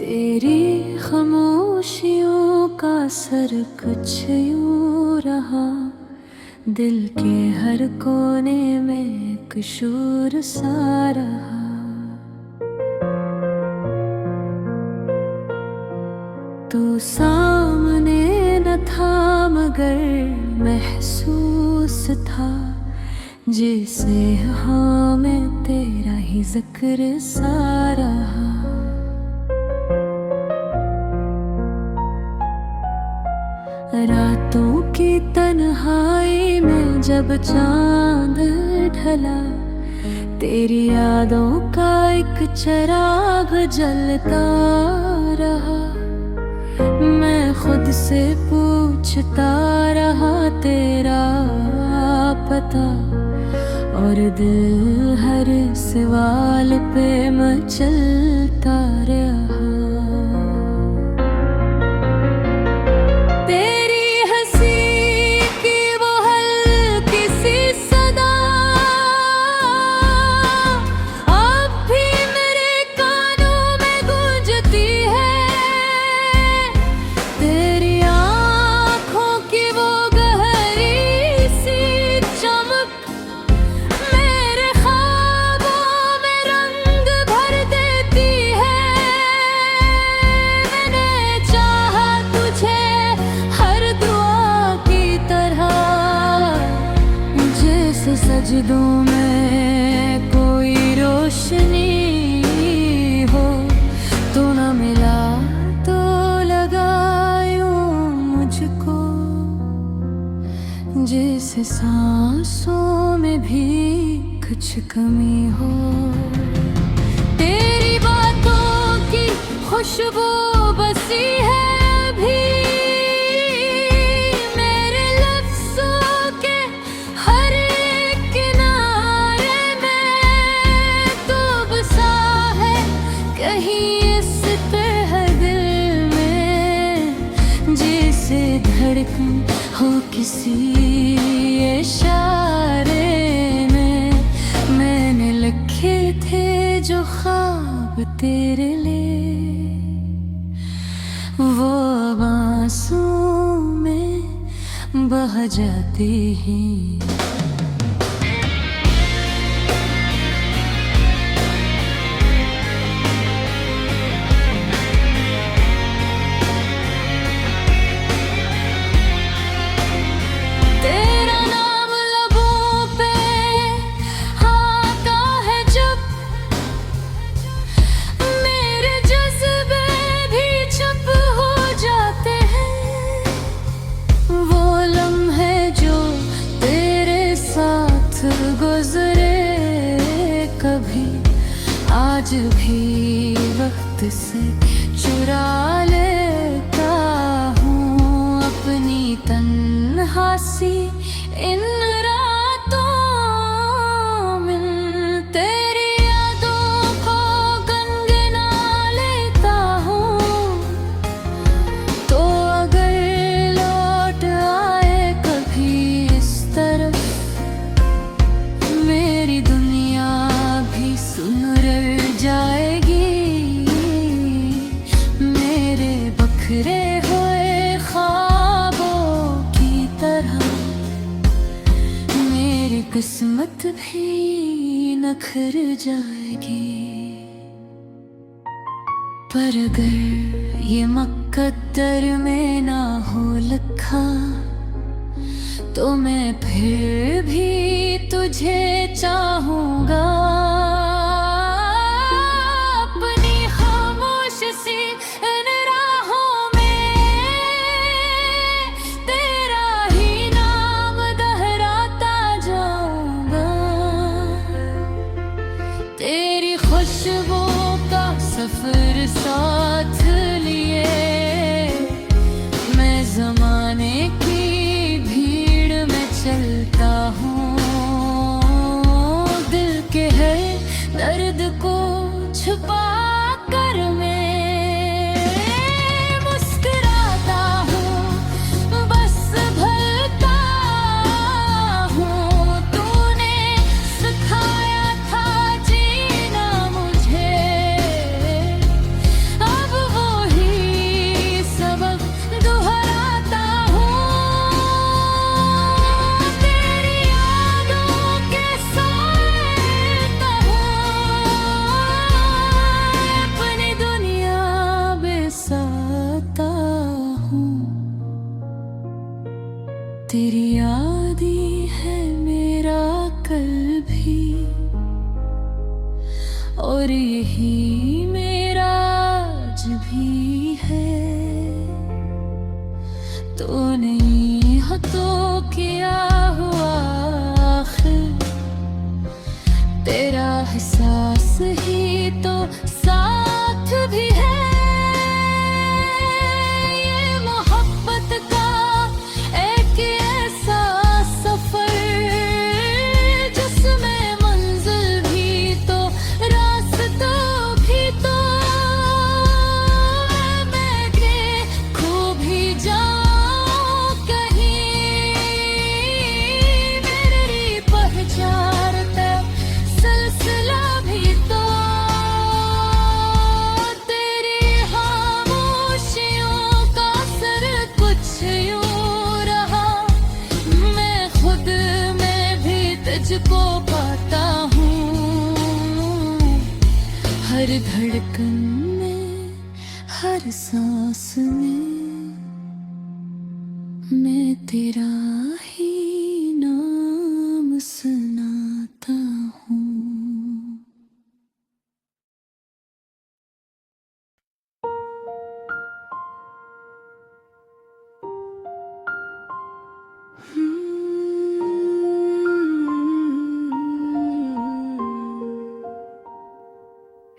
तेरी खामोशियों का असर कुछ यूं रहा, दिल के हर कोने में एक शोर सा रहा। तू सामने न था मगर महसूस था, जिसे हाँ मैं तेरा ही जिक्र सा रहा। रातों की तन्हाई में जब चांद ढला, तेरी यादों का एक चिराग जलता रहा। मैं खुद से पूछता रहा तेरा पता, और दिल हर सवाल पे मचलता रहा। सजदों में कोई रोशनी हो, तो न मिला तो लगायूं मुझको, जैसे सांसों में भी कुछ कमी हो। तेरी बातों की खुशबू बसी है अभी मेरे लफ्ज़ों के हर किनारे में। तो बसा है कहीं इस तरह दिल में, जैसे धड़कन हो किसी इशारे में। मैंने लिखे थे जो ख्वाब तेरे लिए, वो अब आंसुओं में बह जाते हैं। गुजरे कभी आज भी वक्त से चुरा लेता हूँ अपनी तन्हासी इन रातों में। तेरी यादों को गुनगुना लेता हूँ, तो अगर लौट आए कभी इस तरफ, मेरी दुनिया भी सुनर जाएगी। मेरे बखरे हुए ख्वाबों की तरह मेरी किस्मत भी नखर जाएगी। पर अगर ये मुकद्दर में ना हो लिखा, तो मैं फिर भी तुझे चाहूँगा। अपनी खामोश सी इन राहों में तेरा ही नाम दोहराता जाऊँगा। तेरी खुशबू का सफर साथ लिए मैं ज़माने की चलता हूँ। दिल के है दर्द को छुपा कर मैं मुस्कुराता हूँ, बस भरता हूँ। तूने सिखाया था जीना मुझे, अब वो धड़कन में, हर सांस में मैं तेरा ही नाम सुनाता हूँ।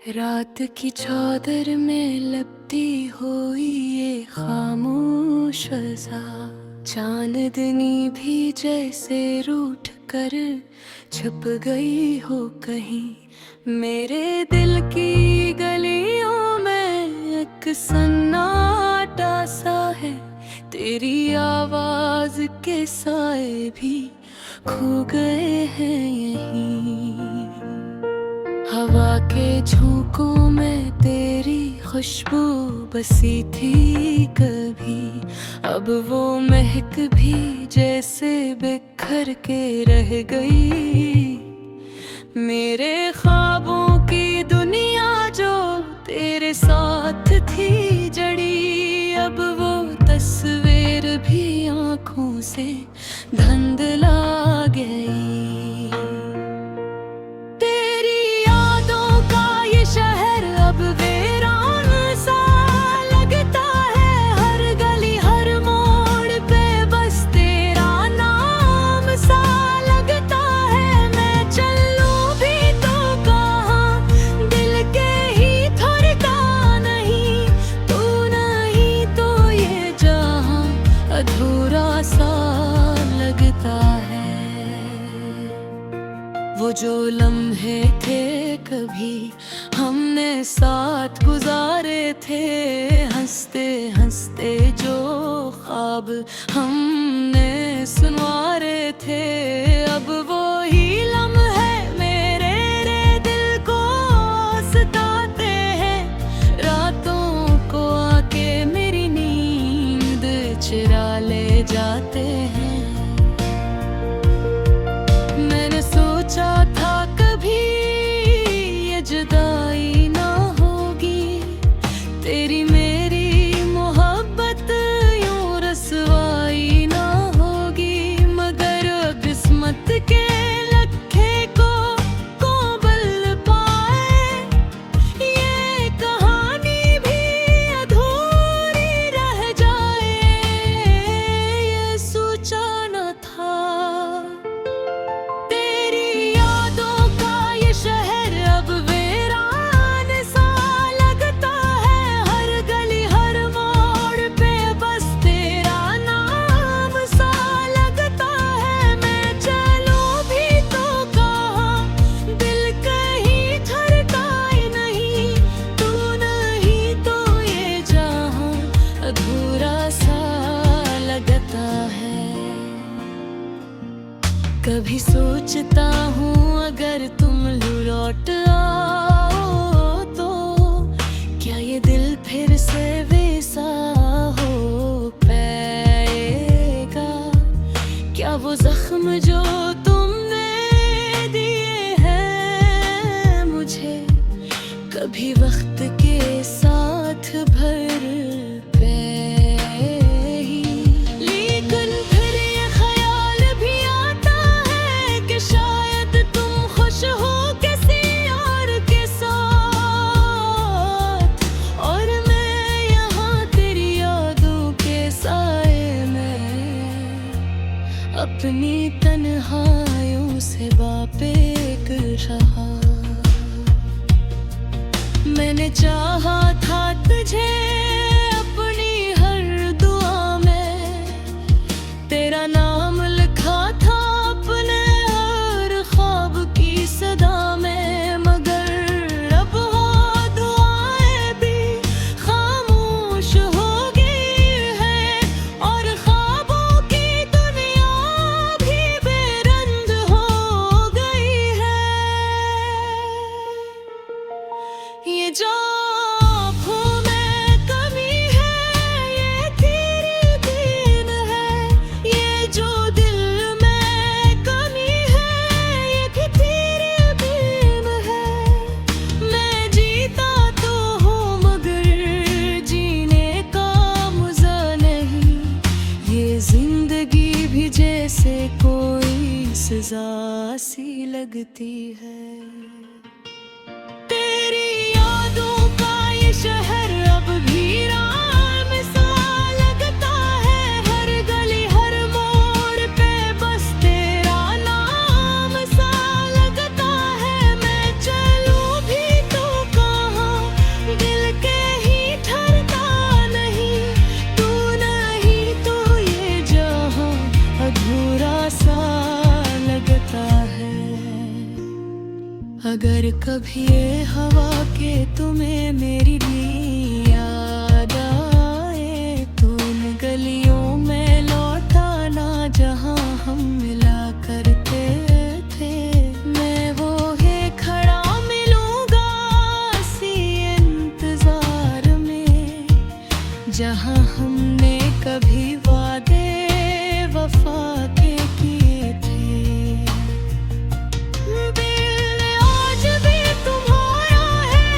रात की चादर में लपटी हुई ये खामोश फ़ज़ा, चांदनी भी जैसे रूठ कर छुप गई हो कहीं। मेरे दिल की गलियों में एक सन्नाटा सा है, तेरी आवाज़ के साए भी खो गए हैं यहीं। हवा के झोंकों में तेरी खुशबू बसी थी कभी, अब वो महक भी जैसे बिखर के रह गई। मेरे ख्वाबों की दुनिया जो तेरे साथ थी जड़ी, अब वो तस्वीर भी आँखों से धुंधला गई। वो जो लम्हे थे कभी हमने साथ गुजारे थे, हंसते हंसते जो ख्वाब हमने सुनवारे थे, अब वो ही लम्हे मेरे दिल को सताते हैं। रातों को आके मेरी नींद चुरा ले जाते हैं। सोचा था कभी ये जुदाई ना होगी, तेरी मेरी मोहब्बत यूं रसवाई ना होगी, मगर किस्मत के लखे को बल पाए ये कहानी भी अधूरी रह जाए। ये सोचा न था कभी सोचता हूँ अगर तुम लौट आओ तो क्या ये दिल फिर से वैसा हो पाएगा। क्या वो जख्म जो तुमने दिए हैं मुझे कभी वक्त के साथ भर अपनी तन्हाइयों से बापेक रहा। मैंने चाहा था तुझे अपनी हर दुआ में, तेरा नाम लिखा था अपने हर ख्वाब की सदा में, मगर अब वो दुआएं भी खामोश हो गई है और ख्वाबों की दुनिया भी बेरंग हो गई है। ये जो लगती है। तेरी यादों का ये शहर अब भी राम सा लगता है, हर गली हर मोड़ पे बस तेरा नाम सा लगता है। मैं चलूं भी तो कहाँ, दिल के ही ठहरता नहीं, तू नहीं तो ये जहां अधूरा सा लगता है। अगर कभी ये हवा के तुम्हें मेरी भी याद आए, तो उन गलियों में लौटाना जहां हम मिला करते थे। मैं वो है खड़ा मिलूंगा इसी इंतजार में, जहां हमने कभी वादे वफा के किए थे। दिल आज भी तुम्हारा है,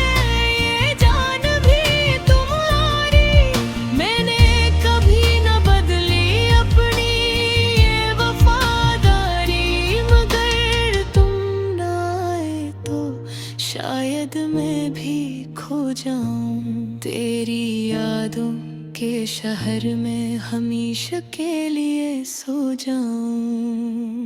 ये जान भी तुम्हारी, मैंने कभी न बदली अपनी ये वफादारी। मगर तुम न आए तो शायद मैं भी खो जाऊं तेरी यादों के शहर में, हमेशा के लिए सो जाऊं।